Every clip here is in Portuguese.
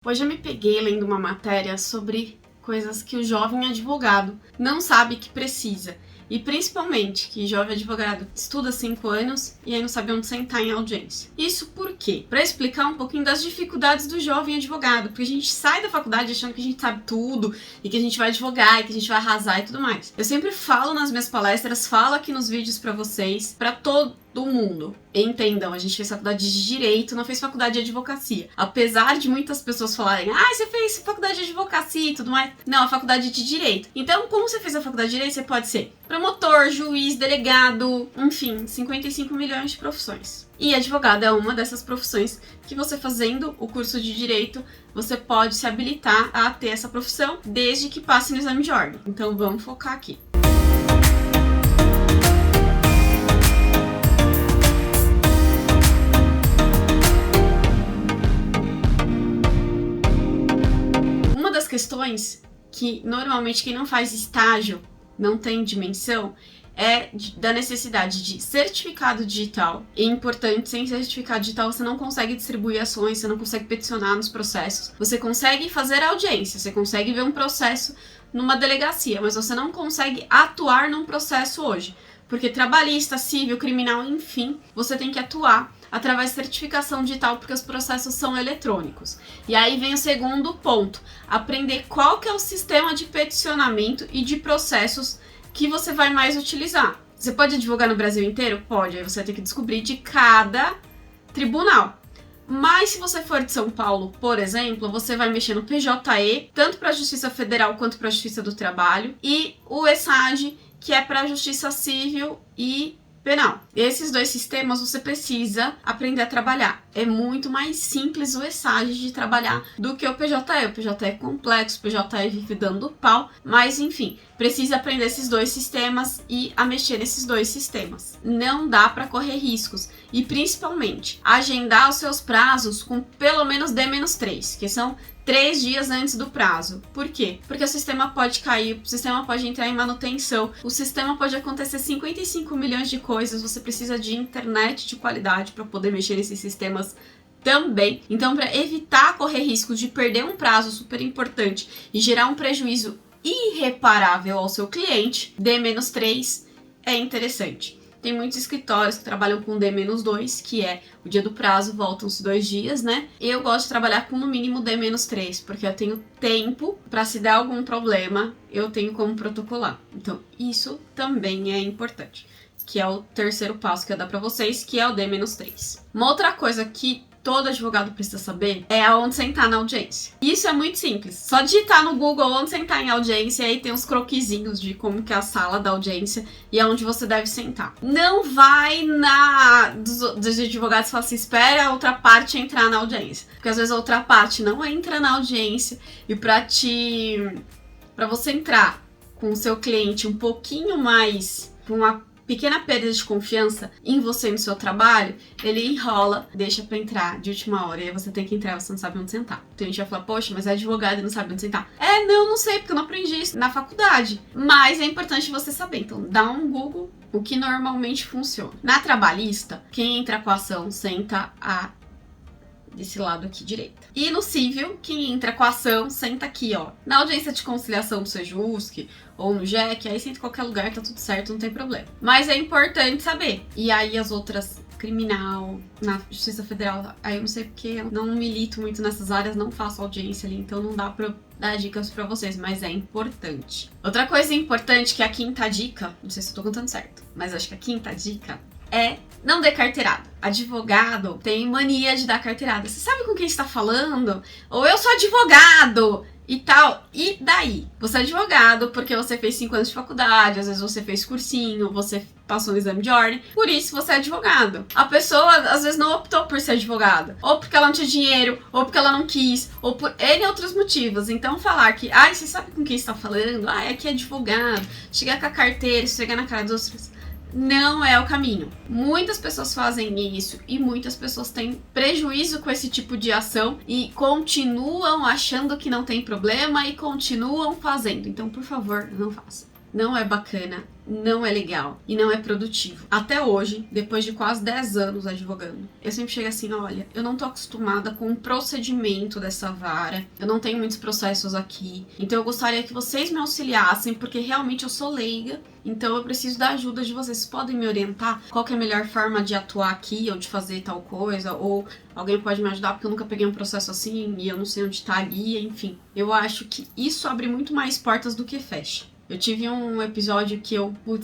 Hoje eu me peguei lendo uma matéria sobre coisas que o jovem advogado não sabe que precisa. E principalmente que jovem advogado estuda 5 anos e aí não sabe onde sentar em audiência. Isso por quê? Para explicar um pouquinho das dificuldades do jovem advogado. Porque a gente sai da faculdade achando que a gente sabe tudo e que a gente vai advogar e que a gente vai arrasar e tudo mais. Eu sempre falo nas minhas palestras, falo aqui nos vídeos para vocês, para todo mundo. Entendam, a gente fez faculdade de Direito, não fez faculdade de Advocacia. Apesar de muitas pessoas falarem, você fez faculdade de Advocacia e tudo mais. Não, a faculdade de Direito. Então, como você fez a faculdade de Direito, você pode ser promotor, juiz, delegado, enfim, 55 milhões de profissões. E advogado é uma dessas profissões que você fazendo o curso de Direito, você pode se habilitar a ter essa profissão desde que passe no exame de ordem. Então, vamos focar aqui. Questões que normalmente quem não faz estágio não tem dimensão é da necessidade de certificado digital. É importante, sem certificado digital você não consegue distribuir ações, você não consegue peticionar nos processos, você consegue fazer audiência, você consegue ver um processo numa delegacia, mas você não consegue atuar num processo hoje, porque trabalhista, civil, criminal, enfim, você tem que atuar através de certificação digital, porque os processos são eletrônicos. E aí vem o segundo ponto, aprender qual que é o sistema de peticionamento e de processos que você vai mais utilizar. Você pode advogar no Brasil inteiro? Pode, aí você tem que descobrir de cada tribunal. Mas se você for de São Paulo, por exemplo, você vai mexer no PJE, tanto para a Justiça Federal quanto para a Justiça do Trabalho, e o ESAGE, que é para a Justiça Civil e Penal. Esses dois sistemas você precisa aprender a trabalhar. É muito mais simples o ESAGE de trabalhar do que o PJE. O PJE é complexo, o PJE vive dando pau, mas enfim, precisa aprender esses dois sistemas e a mexer nesses dois sistemas. Não dá para correr riscos e principalmente agendar os seus prazos com pelo menos D-3, que são 3 dias antes do prazo. Por quê? Porque o sistema pode cair, o sistema pode entrar em manutenção, o sistema pode acontecer 55 milhões de coisas, você precisa de internet de qualidade para poder mexer nesses sistemas também. Então, para evitar correr riscos de perder um prazo super importante e gerar um prejuízo irreparável ao seu cliente, D-3 é interessante. Tem muitos escritórios que trabalham com D-2, que é o dia do prazo, voltam-se 2 dias, né? Eu gosto de trabalhar com no mínimo D-3, porque eu tenho tempo para se dar algum problema, eu tenho como protocolar. Então, isso também é importante, que é o terceiro passo que eu dar para vocês, que é o D-3. Uma outra coisa que todo advogado precisa saber é aonde sentar na audiência. Isso é muito simples. Só digitar no Google onde sentar em audiência, e aí tem uns croquisinhos de como que é a sala da audiência e aonde você deve sentar. Não vai dos advogados e fala assim, espera a outra parte entrar na audiência. Porque às vezes a outra parte não entra na audiência e para você entrar com o seu cliente um pouquinho mais, com uma pequena perda de confiança em você e no seu trabalho, ele enrola, deixa pra entrar de última hora, e aí você tem que entrar e você não sabe onde sentar. Então a gente vai falar, poxa, mas é advogado e não sabe onde sentar. Não sei, porque eu não aprendi isso na faculdade. Mas é importante você saber, então dá um Google, o que normalmente funciona. Na trabalhista, quem entra com a ação senta desse lado aqui direito. E no civil, quem entra com a ação, senta aqui, ó. Na audiência de conciliação do Sejusc ou no JEC, aí senta em qualquer lugar, tá tudo certo, não tem problema. Mas é importante saber. E aí as outras, criminal, na Justiça Federal, aí eu não sei porque eu não milito muito nessas áreas, não faço audiência ali, então não dá pra dar dicas pra vocês, mas é importante. Outra coisa importante, que é a quinta dica, não sei se eu tô contando certo, mas acho que a quinta dica é não dê carteirada. Advogado tem mania de dar carteirada. Você sabe com quem está falando? Ou eu sou advogado e tal. E daí? Você é advogado porque você fez 5 anos de faculdade, às vezes você fez cursinho, você passou no exame de ordem, por isso você é advogado. A pessoa às vezes não optou por ser advogada, ou porque ela não tinha dinheiro, ou porque ela não quis, ou por N outros motivos. Então falar que, você sabe com quem está falando? É que é advogado, chegar com a carteira, esfregar na cara dos outros, não é o caminho. Muitas pessoas fazem isso e muitas pessoas têm prejuízo com esse tipo de ação e continuam achando que não tem problema e continuam fazendo. Então, por favor, não faça. não é bacana, não é legal e não é produtivo. Até hoje, depois de quase 10 anos advogando, eu sempre chego assim, olha, eu não tô acostumada com o procedimento dessa vara, eu não tenho muitos processos aqui, então eu gostaria que vocês me auxiliassem, porque realmente eu sou leiga, então eu preciso da ajuda de vocês. Vocês podem me orientar qual que é a melhor forma de atuar aqui ou de fazer tal coisa, ou alguém pode me ajudar porque eu nunca peguei um processo assim e eu não sei onde tá a guia, enfim. Eu acho que isso abre muito mais portas do que fecha. Eu tive um episódio que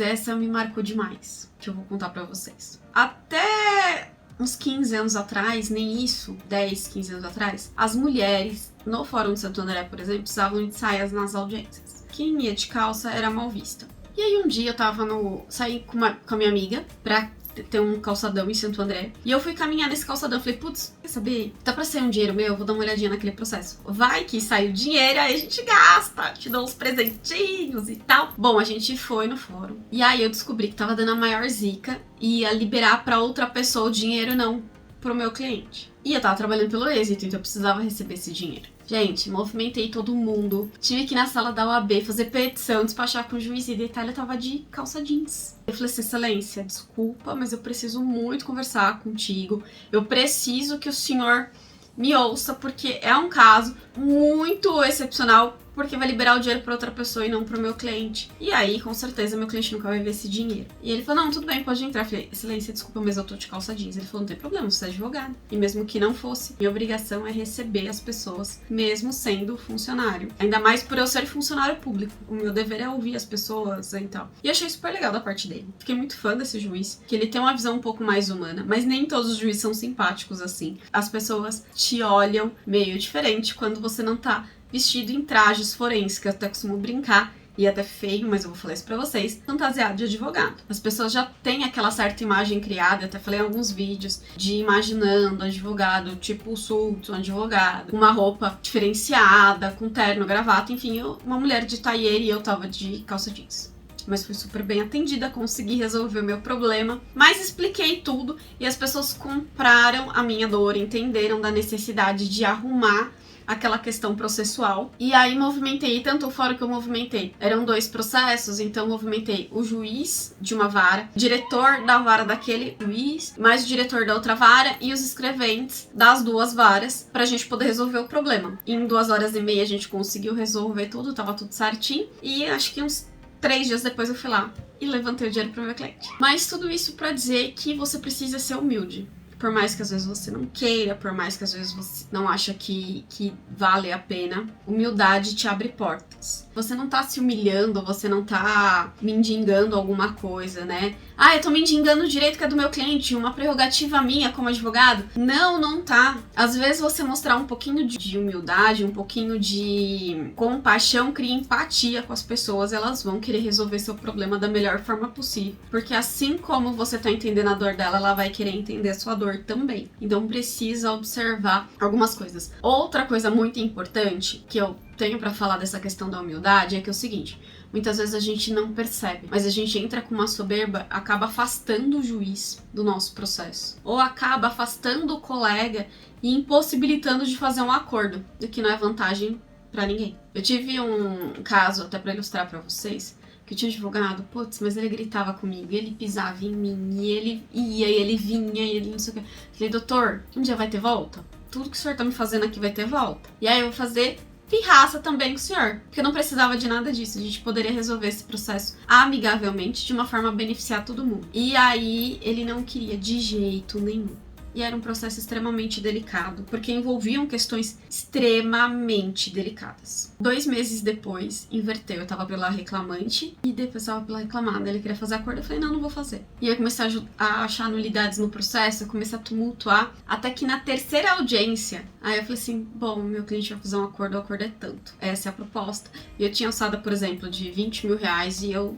essa me marcou demais, que eu vou contar pra vocês. Até uns 15 anos atrás, nem isso, 10, 15 anos atrás, as mulheres no Fórum de Santo André, por exemplo, precisavam de saias nas audiências. Quem ia de calça era mal vista. E aí um dia eu saí com a minha amiga pra ter um calçadão em Santo André. E eu fui caminhar nesse calçadão. Falei, putz, quer saber? Tá pra sair um dinheiro meu, eu vou dar uma olhadinha naquele processo. Vai que sai o dinheiro, aí a gente gasta, te dou uns presentinhos e tal. Bom, a gente foi no fórum. E aí eu descobri que tava dando a maior zica e ia liberar pra outra pessoa o dinheiro, não pro meu cliente. E eu tava trabalhando pelo êxito, então eu precisava receber esse dinheiro. Gente, movimentei todo mundo. Tive que ir na sala da OAB fazer petição, despachar com o juiz e detalhe, eu tava de calça jeans. Eu falei assim, excelência, desculpa, mas eu preciso muito conversar contigo. Eu preciso que o senhor me ouça, porque é um caso muito excepcional, porque vai liberar o dinheiro para outra pessoa e não para o meu cliente. E aí, com certeza, meu cliente nunca vai ver esse dinheiro. E ele falou, não, tudo bem, pode entrar. Eu falei, excelência, desculpa, mas eu tô de calça jeans. Ele falou, não tem problema, você é advogado. E mesmo que não fosse, minha obrigação é receber as pessoas, mesmo sendo funcionário. Ainda mais por eu ser funcionário público. O meu dever é ouvir as pessoas e tal. E eu achei super legal da parte dele. Fiquei muito fã desse juiz, que ele tem uma visão um pouco mais humana. Mas nem todos os juízes são simpáticos assim. As pessoas te olham meio diferente quando você não tá vestido em trajes forenses, que eu até costumo brincar, e até feio, mas eu vou falar isso pra vocês, fantasiado de advogado. As pessoas já têm aquela certa imagem criada, eu até falei em alguns vídeos, de imaginando advogado, tipo o Sultan, advogado, com uma roupa diferenciada, com terno, gravata, enfim, uma mulher de taier e eu tava de calça jeans. Mas fui super bem atendida, consegui resolver o meu problema, mas expliquei tudo e as pessoas compraram a minha dor, entenderam da necessidade de arrumar aquela questão processual. E aí movimentei, tanto o fórum que eu movimentei, eram 2 processos, então movimentei o juiz de uma vara, o diretor da vara daquele juiz, mais o diretor da outra vara e os escreventes das 2 varas, pra gente poder resolver o problema. Em 2 horas e meia a gente conseguiu resolver tudo, tava tudo certinho, e acho que uns 3 dias depois eu fui lá e levantei o dinheiro pro meu cliente. Mas tudo isso pra dizer que você precisa ser humilde. Por mais que às vezes você não queira, por mais que às vezes você não acha que vale a pena, humildade te abre portas. Você não tá se humilhando, você não tá mendigando alguma coisa, né? Ah, eu tô mendigando o direito que é do meu cliente, uma prerrogativa minha como advogado. Não, não tá. Às vezes você mostrar um pouquinho de humildade, um pouquinho de compaixão, cria empatia com as pessoas, elas vão querer resolver seu problema da melhor forma possível. Porque assim como você tá entendendo a dor dela, ela vai querer entender a sua dor também. Então precisa observar algumas coisas. Outra coisa muito importante que eu tenho pra falar dessa questão da humildade é que é o seguinte, muitas vezes a gente não percebe, mas a gente entra com uma soberba, acaba afastando o juiz do nosso processo, ou acaba afastando o colega e impossibilitando de fazer um acordo, o que não é vantagem pra ninguém. Eu tive um caso, até pra ilustrar pra vocês, que eu tinha um advogado, putz, mas ele gritava comigo, ele pisava em mim, e ele ia, e ele vinha, e ele não sei o que. Falei, doutor, um dia vai ter volta? Tudo que o senhor tá me fazendo aqui vai ter volta. E aí eu vou fazer pirraça também com o senhor, porque eu não precisava de nada disso, a gente poderia resolver esse processo amigavelmente, de uma forma a beneficiar todo mundo. E aí ele não queria de jeito nenhum. E era um processo extremamente delicado, porque envolviam questões extremamente delicadas. 2 meses depois, inverteu. Eu tava pela reclamante e depois tava pela reclamada. Ele queria fazer acordo, eu falei, não, não vou fazer. E aí eu comecei a achar nulidades no processo, eu comecei a tumultuar, até que na 3ª audiência, aí eu falei assim, bom, meu cliente vai fazer um acordo, o acordo é tanto. Essa é a proposta. E eu tinha alçada, por exemplo, de 20 mil reais e eu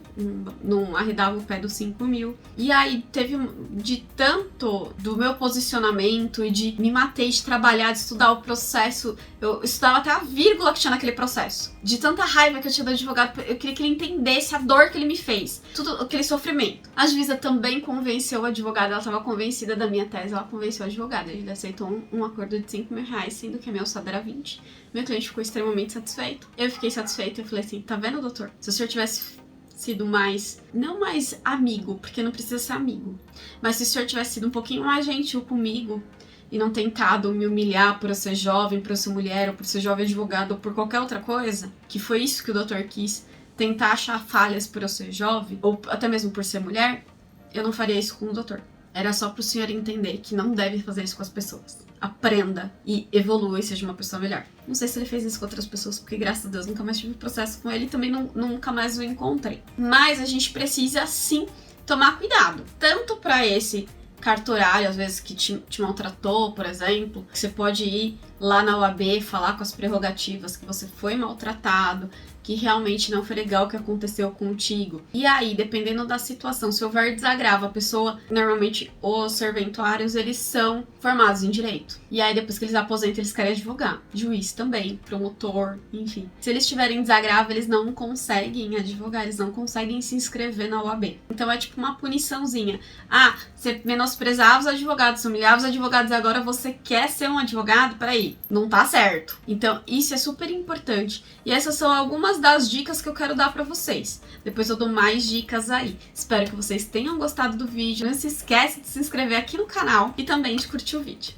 não arredava o pé dos 5 mil. E aí teve, de tanto do meu posicionamento e de me matei de trabalhar, de estudar o processo, eu estudava até a vírgula que tinha naquele processo. De tanta raiva que eu tinha do advogado, eu queria que ele entendesse a dor que ele me fez. Tudo aquele sofrimento. A juíza também convenceu o advogado, ela estava convencida da minha tese, ela convenceu o advogado. Ele aceitou um acordo de 5 mil reais, sendo que a minha alçada era 20. Meu cliente ficou extremamente satisfeito. Eu fiquei satisfeita, eu falei assim, tá vendo, doutor? Se o senhor tivesse sido mais, não mais amigo, porque não precisa ser amigo, mas se o senhor tivesse sido um pouquinho mais gentil comigo e não tentado me humilhar por eu ser jovem, por eu ser mulher, ou por ser jovem advogado, ou por qualquer outra coisa, que foi isso que o doutor quis, tentar achar falhas por eu ser jovem, ou até mesmo por ser mulher, eu não faria isso com o doutor. Era só pro senhor entender que não deve fazer isso com as pessoas. Aprenda e evolua e seja uma pessoa melhor. Não sei se ele fez isso com outras pessoas, porque graças a Deus nunca mais tive processo com ele e também nunca mais o encontrei. Mas a gente precisa sim tomar cuidado, tanto para esse cartorário, às vezes, que te maltratou, por exemplo, que você pode ir lá na OAB falar com as prerrogativas que você foi maltratado, que realmente não foi legal o que aconteceu contigo. E aí, dependendo da situação, se houver desagravo, a pessoa, normalmente os serventuários, eles são formados em direito. E aí, depois que eles aposentam, eles querem advogar. Juiz também, promotor, enfim. Se eles tiverem desagravo, eles não conseguem advogar, eles não conseguem se inscrever na OAB. Então é tipo uma puniçãozinha. Ah, você menosprezava os advogados, humilhava os advogados, agora você quer ser um advogado? Peraí, não tá certo. Então, isso é super importante. E essas são algumas das dicas que eu quero dar pra vocês. Depois eu dou mais dicas aí. Espero que vocês tenham gostado do vídeo. Não se esquece de se inscrever aqui no canal e também de curtir o vídeo.